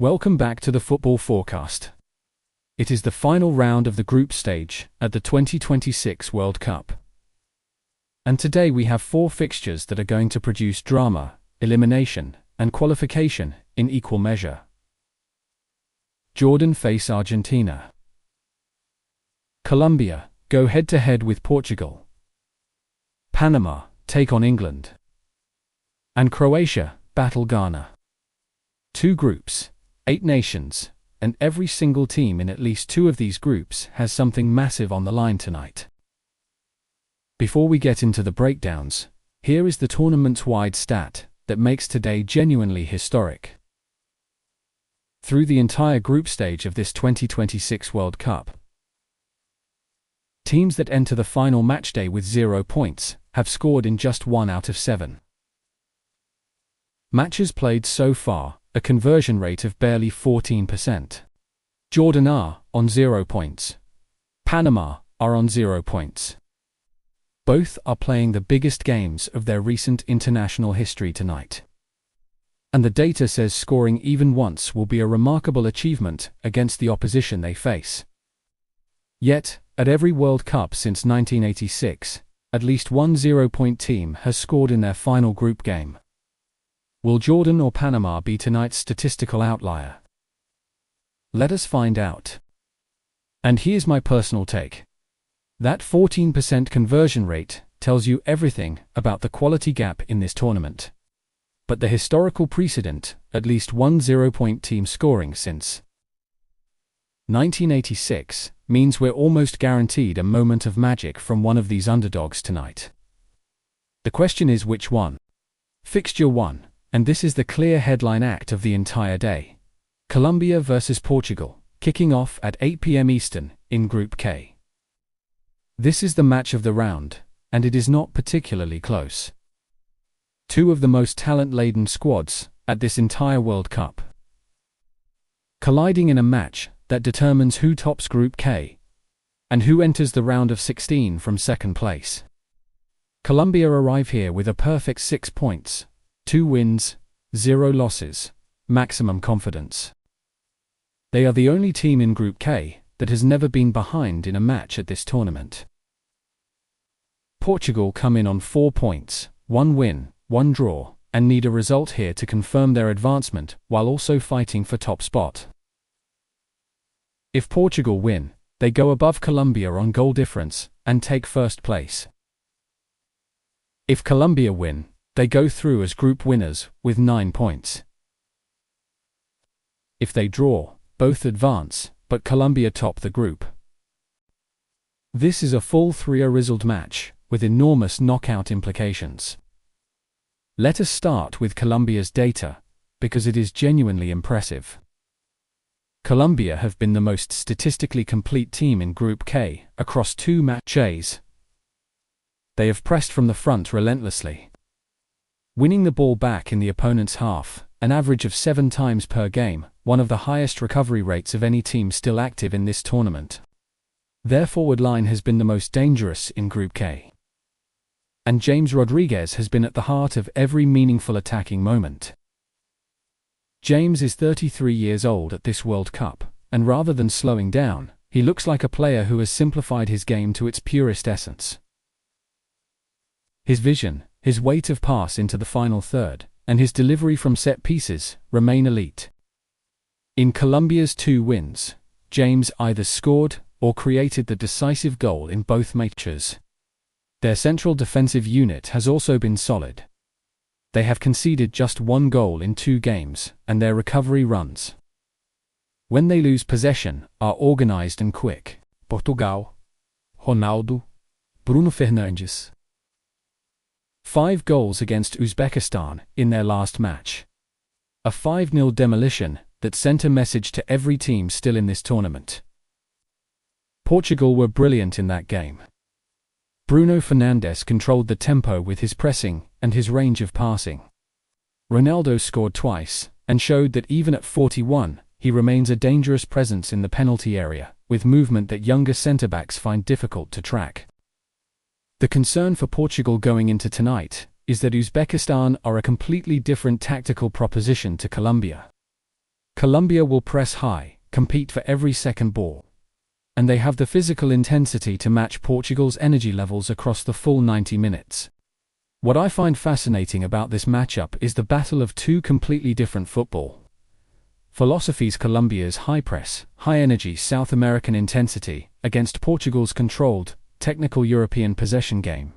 Welcome back to the Football Forecast. It is the final round of the group stage at the 2026 World Cup. And today we have 4 fixtures that are going to produce drama, elimination, and qualification in equal measure. Jordan face Argentina. Colombia go head-to-head with Portugal. Panama take on England. And Croatia battle Ghana. 2 groups, 8 nations, and every single team in at least 2 of these groups has something massive on the line tonight. Before we get into the breakdowns, here is the tournament-wide stat that makes today genuinely historic. Through the entire group stage of this 2026 World Cup, teams that enter the final matchday with 0 points have scored in just 1 out of 7. Matches played so far, a conversion rate of barely 14%. Jordan are on 0 points. Panama are on 0 points. Both are playing the biggest games of their recent international history tonight. And the data says scoring even once will be a remarkable achievement against the opposition they face. Yet, at every World Cup since 1986, at least one 0-point team has scored in their final group game. Will Jordan or Panama be tonight's statistical outlier? Let us find out. And here's my personal take. That 14% conversion rate tells you everything about the quality gap in this tournament. But the historical precedent, at least one 0-point team scoring since 1986, means we're almost guaranteed a moment of magic from one of these underdogs tonight. The question is which one? Fixture 1. And this is the clear headline act of the entire day. Colombia versus Portugal, kicking off at 8 p.m. Eastern, in Group K. This is the match of the round, and it is not particularly close. 2 of the most talent-laden squads at this entire World Cup colliding in a match that determines who tops Group K and who enters the round of 16 from second place. Colombia arrive here with a perfect 6 points. 2 wins, 0 losses, maximum confidence. They are the only team in Group K that has never been behind in a match at this tournament. Portugal come in on 4 points, 1 win, 1 draw, and need a result here to confirm their advancement while also fighting for top spot. If Portugal win, they go above Colombia on goal difference and take first place. If Colombia win, they go through as group winners with 9 points. If they draw, both advance, but Colombia top the group. This is a full 3-result match with enormous knockout implications. Let us start with Colombia's data, because it is genuinely impressive. Colombia have been the most statistically complete team in Group K across 2 matches. They have pressed from the front relentlessly, winning the ball back in the opponent's half, an average of 7 times per game, one of the highest recovery rates of any team still active in this tournament. Their forward line has been the most dangerous in Group K. And James Rodríguez has been at the heart of every meaningful attacking moment. James is 33 years old at this World Cup, and rather than slowing down, he looks like a player who has simplified his game to its purest essence. His vision, his weight of pass into the final third, and his delivery from set pieces remain elite. In Colombia's 2 wins, James either scored or created the decisive goal in both matches. Their central defensive unit has also been solid. They have conceded just 1 goal in 2 games, and their recovery runs, when they lose possession, are organized and quick. Portugal, Ronaldo, Bruno Fernandes. 5 goals against Uzbekistan in their last match. A 5-0 demolition that sent a message to every team still in this tournament. Portugal were brilliant in that game. Bruno Fernandes controlled the tempo with his pressing and his range of passing. Ronaldo scored twice and showed that even at 41, he remains a dangerous presence in the penalty area, with movement that younger centre-backs find difficult to track. The concern for Portugal going into tonight is that Uzbekistan are a completely different tactical proposition to Colombia. Colombia will press high, compete for every second ball. And they have the physical intensity to match Portugal's energy levels across the full 90 minutes. What I find fascinating about this matchup is the battle of two completely different football philosophies: Colombia's high press, high energy South American intensity, against Portugal's controlled, technical European possession game.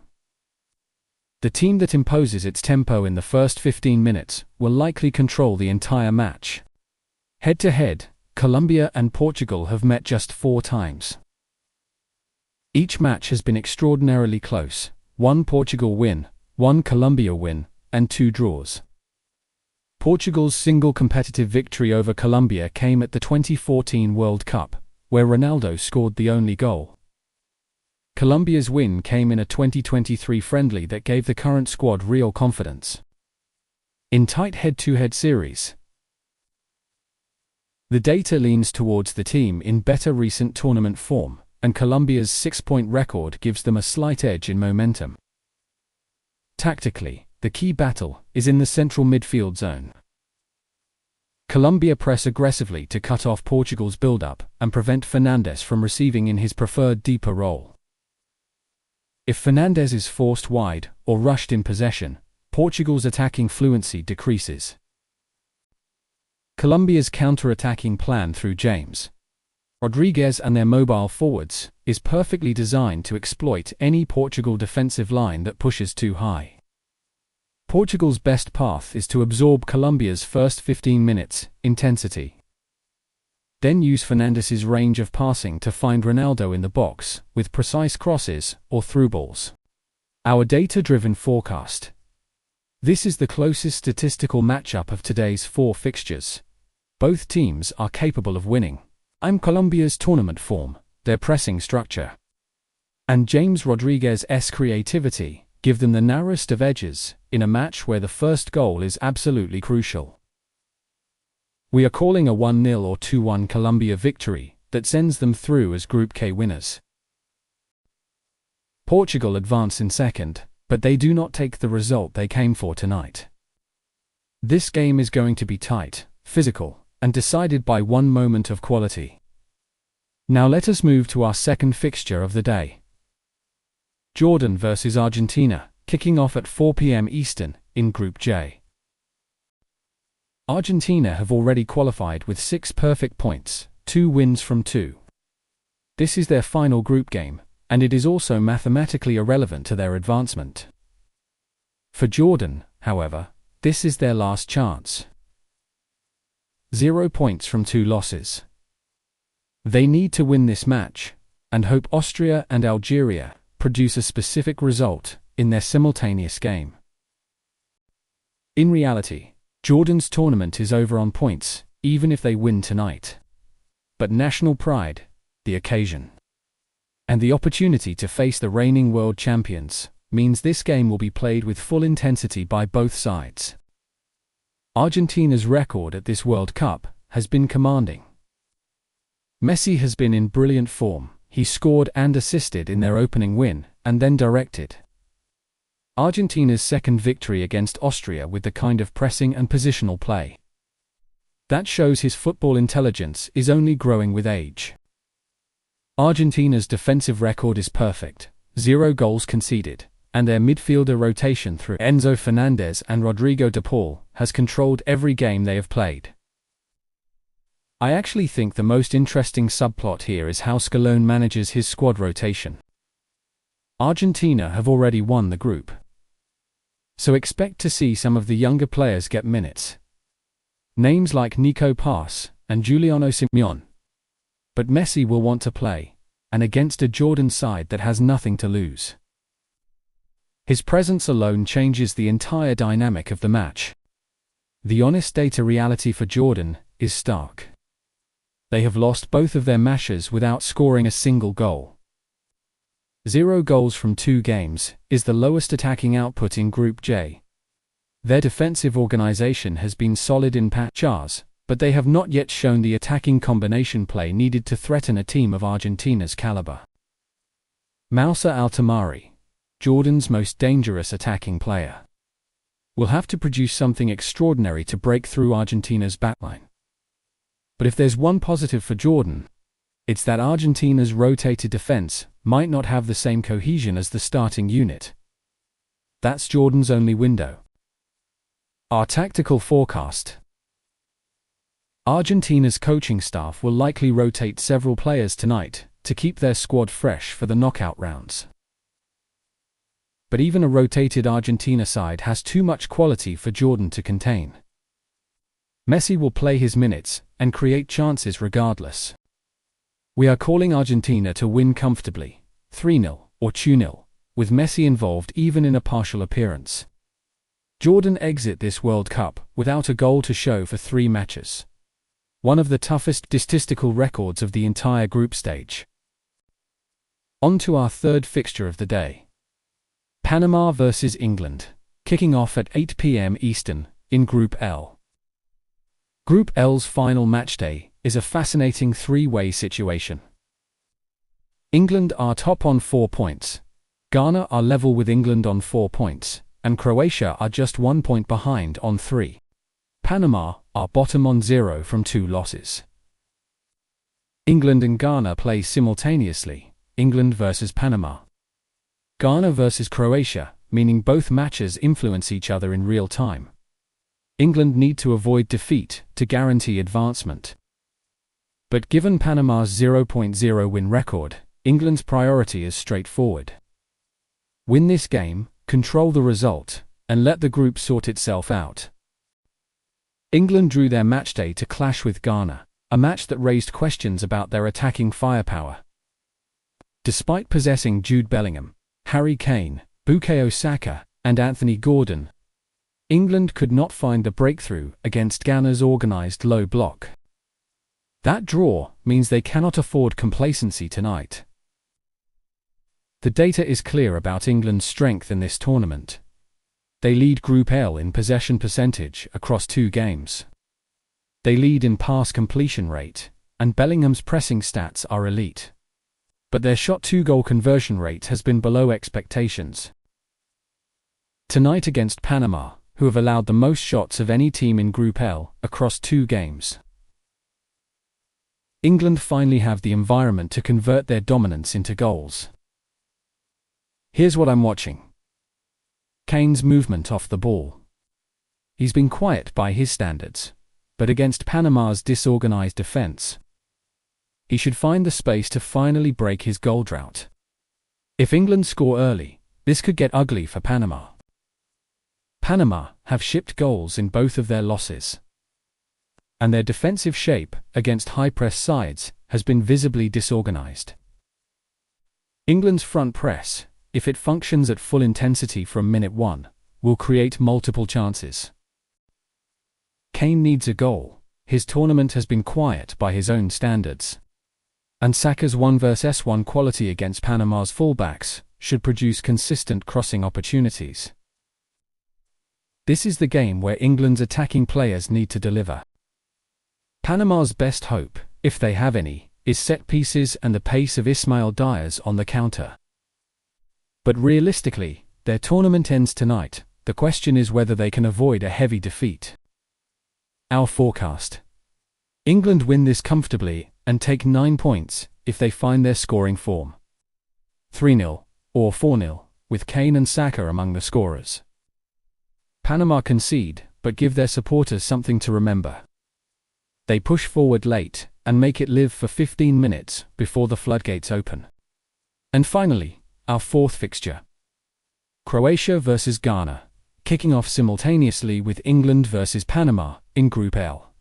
The team that imposes its tempo in the first 15 minutes will likely control the entire match. Head-to-head, Colombia and Portugal have met just 4 times. Each match has been extraordinarily close: 1 Portugal win, 1 Colombia win, and 2 draws. Portugal's single competitive victory over Colombia came at the 2014 World Cup, where Ronaldo scored the only goal. Colombia's win came in a 2023 friendly that gave the current squad real confidence. In tight head-to-head series, the data leans towards the team in better recent tournament form, and Colombia's 6-point record gives them a slight edge in momentum. Tactically, the key battle is in the central midfield zone. Colombia press aggressively to cut off Portugal's build-up and prevent Fernandes from receiving in his preferred deeper role. If Fernandes is forced wide or rushed in possession, Portugal's attacking fluency decreases. Colombia's counter-attacking plan through James, Rodríguez and their mobile forwards is perfectly designed to exploit any Portugal defensive line that pushes too high. Portugal's best path is to absorb Colombia's first 15 minutes intensity. Then use Fernandes's range of passing to find Ronaldo in the box with precise crosses or through balls. Our data-driven forecast. This is the closest statistical matchup of today's 4 fixtures. Both teams are capable of winning. I'm Colombia's tournament form, their pressing structure, and James Rodríguez's creativity give them the narrowest of edges in a match where the first goal is absolutely crucial. We are calling a 1-0 or 2-1 Colombia victory that sends them through as Group K winners. Portugal advance in second, but they do not take the result they came for tonight. This game is going to be tight, physical, and decided by one moment of quality. Now let us move to our second fixture of the day. Jordan versus Argentina, kicking off at 4 p.m. Eastern, in Group J. Argentina have already qualified with 6 perfect points, 2 wins from 2. This is their final group game, and it is also mathematically irrelevant to their advancement. For Jordan, however, this is their last chance. 0 points from 2 losses. They need to win this match, and hope Austria and Algeria produce a specific result in their simultaneous game. In reality, Jordan's tournament is over on points, even if they win tonight. But national pride, the occasion, and the opportunity to face the reigning world champions means this game will be played with full intensity by both sides. Argentina's record at this World Cup has been commanding. Messi has been in brilliant form. He scored and assisted in their opening win, and then directed Argentina's second victory against Austria with the kind of pressing and positional play. That shows his football intelligence is only growing with age. Argentina's defensive record is perfect, 0 goals conceded, and their midfielder rotation through Enzo Fernandez and Rodrigo de Paul has controlled every game they have played. I actually think the most interesting subplot here is how Scaloni manages his squad rotation. Argentina have already won the group, so expect to see some of the younger players get minutes. Names like Nico Paz and Giuliano Simeone. But Messi will want to play, and against a Jordan side that has nothing to lose. His presence alone changes the entire dynamic of the match. The honest data reality for Jordan is stark. They have lost both of their matches without scoring a single goal. 0 goals from 2 games is the lowest attacking output in Group J. Their defensive organization has been solid in patches, but they have not yet shown the attacking combination play needed to threaten a team of Argentina's caliber. Moussa Altamari, Jordan's most dangerous attacking player, will have to produce something extraordinary to break through Argentina's backline. But if there's one positive for Jordan, it's that Argentina's rotated defense might not have the same cohesion as the starting unit. That's Jordan's only window. Our tactical forecast. Argentina's coaching staff will likely rotate several players tonight to keep their squad fresh for the knockout rounds. But even a rotated Argentina side has too much quality for Jordan to contain. Messi will play his minutes and create chances regardless. We are calling Argentina to win comfortably, 3-0 or 2-0, with Messi involved even in a partial appearance. Jordan exit this World Cup without a goal to show for 3 matches. One of the toughest statistical records of the entire group stage. On to our third fixture of the day. Panama vs England, kicking off at 8 p.m. Eastern, in Group L. Group L's final matchday is a fascinating 3-way situation. England are top on 4 points, Ghana are level with England on 4 points, and Croatia are just 1 point behind on 3. Panama are bottom on 0 from 2 losses. England and Ghana play simultaneously, England versus Panama. Ghana versus Croatia, meaning both matches influence each other in real time. England need to avoid defeat to guarantee advancement. But given Panama's 0.0 win record, England's priority is straightforward. Win this game, control the result, and let the group sort itself out. England drew their matchday to clash with Ghana, a match that raised questions about their attacking firepower. Despite possessing Jude Bellingham, Harry Kane, Bukayo Saka, and Anthony Gordon, England could not find the breakthrough against Ghana's organised low block. That draw means they cannot afford complacency tonight. The data is clear about England's strength in this tournament. They lead Group L in possession percentage across 2 games. They lead in pass completion rate, and Bellingham's pressing stats are elite. But their shot 2-goal conversion rate has been below expectations. Tonight against Panama, who have allowed the most shots of any team in Group L across 2 games. England finally have the environment to convert their dominance into goals. Here's what I'm watching. Kane's movement off the ball. He's been quiet by his standards, but against Panama's disorganized defense, he should find the space to finally break his goal drought. If England score early, this could get ugly for Panama. Panama have shipped goals in both of their losses, and their defensive shape against high-press sides has been visibly disorganized. England's front press, if it functions at full intensity from minute 1, will create multiple chances. Kane needs a goal. His tournament has been quiet by his own standards. And Saka's 1 vs 1 quality against Panama's fullbacks should produce consistent crossing opportunities. This is the game where England's attacking players need to deliver. Panama's best hope, if they have any, is set pieces and the pace of Ismail Diaz on the counter. But realistically, their tournament ends tonight. The question is whether they can avoid a heavy defeat. Our forecast. England win this comfortably and take 9 points if they find their scoring form. 3-0 or 4-0, with Kane and Saka among the scorers. Panama concede, but give their supporters something to remember. They push forward late and make it live for 15 minutes before the floodgates open. And finally, our fourth fixture. Croatia versus Ghana, kicking off simultaneously with England versus Panama in Group L.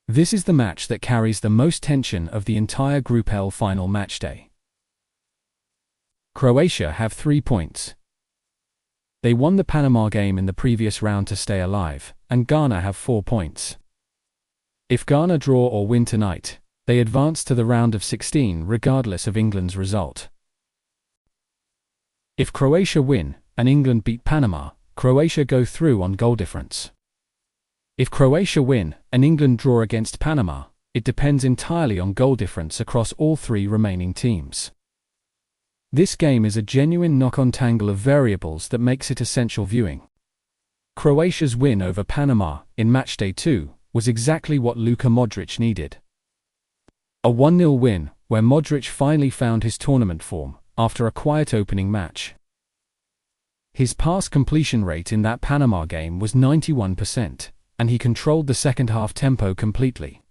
This is the match that carries the most tension of the entire Group L final matchday. Croatia have 3 points. They won the Panama game in the previous round to stay alive, and Ghana have 4 points. If Ghana draw or win tonight, they advance to the round of 16 regardless of England's result. If Croatia win, and England beat Panama, Croatia go through on goal difference. If Croatia win, and England draw against Panama, it depends entirely on goal difference across all 3 remaining teams. This game is a genuine knock-on tangle of variables that makes it essential viewing. Croatia's win over Panama in Matchday 2 was exactly what Luka Modrić needed. A 1-0 win, where Modrić finally found his tournament form after a quiet opening match. His pass completion rate in that Panama game was 91%, and he controlled the second-half tempo completely.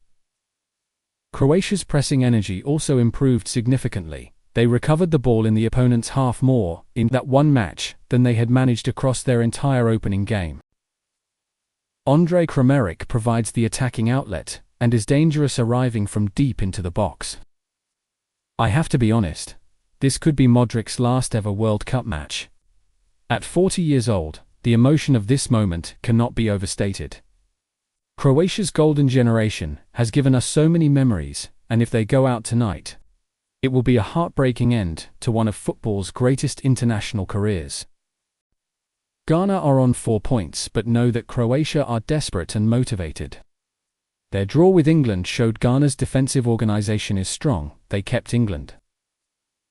Croatia's pressing energy also improved significantly. They recovered the ball in the opponent's half more in that one match than they had managed across their entire opening game. Andre Kramaric provides the attacking outlet and is dangerous arriving from deep into the box. I have to be honest, this could be Modric's last ever World Cup match. At 40 years old, the emotion of this moment cannot be overstated. Croatia's golden generation has given us so many memories, and if they go out tonight, it will be a heartbreaking end to one of football's greatest international careers. Ghana are on 4 points but know that Croatia are desperate and motivated. Their draw with England showed Ghana's defensive organisation is strong. They kept England,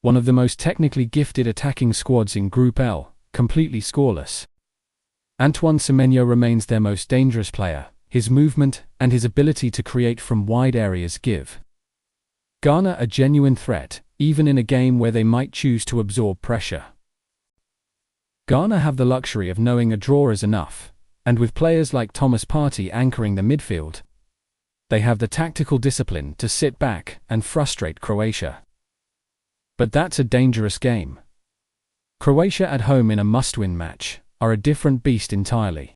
one of the most technically gifted attacking squads in Group L, completely scoreless. Antoine Semenyo remains their most dangerous player. His movement and his ability to create from wide areas give Ghana a genuine threat, even in a game where they might choose to absorb pressure. Ghana have the luxury of knowing a draw is enough, and with players like Thomas Partey anchoring the midfield, they have the tactical discipline to sit back and frustrate Croatia. But that's a dangerous game. Croatia at home in a must-win match are a different beast entirely.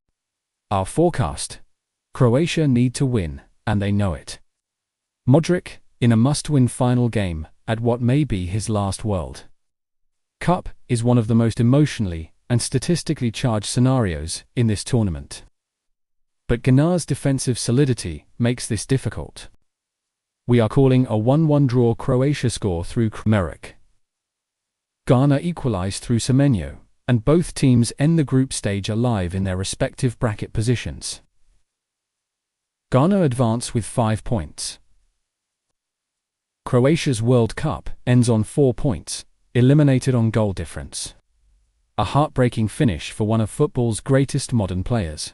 Our forecast: Croatia need to win, and they know it. Modrić, in a must-win final game, at what may be his last World Cup, is one of the most emotionally and statistically charged scenarios in this tournament. But Ghana's defensive solidity makes this difficult. We are calling a 1-1 draw Croatia score through Kramaric. Ghana equalise through Semenyo, and both teams end the group stage alive in their respective bracket positions. Ghana advance with 5 points. Croatia's World Cup ends on 4 points, eliminated on goal difference. A heartbreaking finish for one of football's greatest modern players.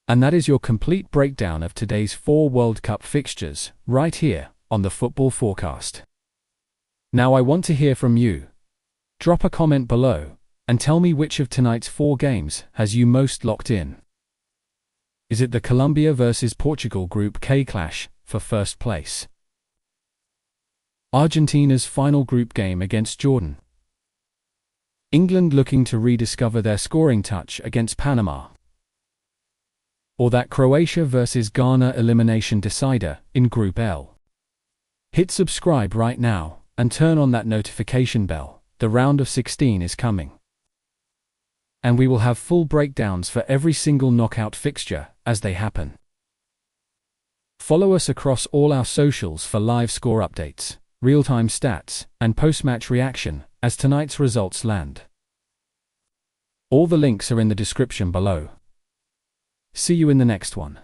And that is your complete breakdown of today's 4 World Cup fixtures, right here on the Football Forecast. Now I want to hear from you. Drop a comment below and tell me which of tonight's 4 games has you most locked in. Is it the Colombia vs Portugal Group K clash for first place? Argentina's final group game against Jordan? England looking to rediscover their scoring touch against Panama? Or that Croatia vs Ghana elimination decider in Group L? Hit subscribe right now and turn on that notification bell. The round of 16 is coming, and we will have full breakdowns for every single knockout fixture as they happen. Follow us across all our socials for live score updates, real-time stats, and post-match reaction as tonight's results land. All the links are in the description below. See you in the next one.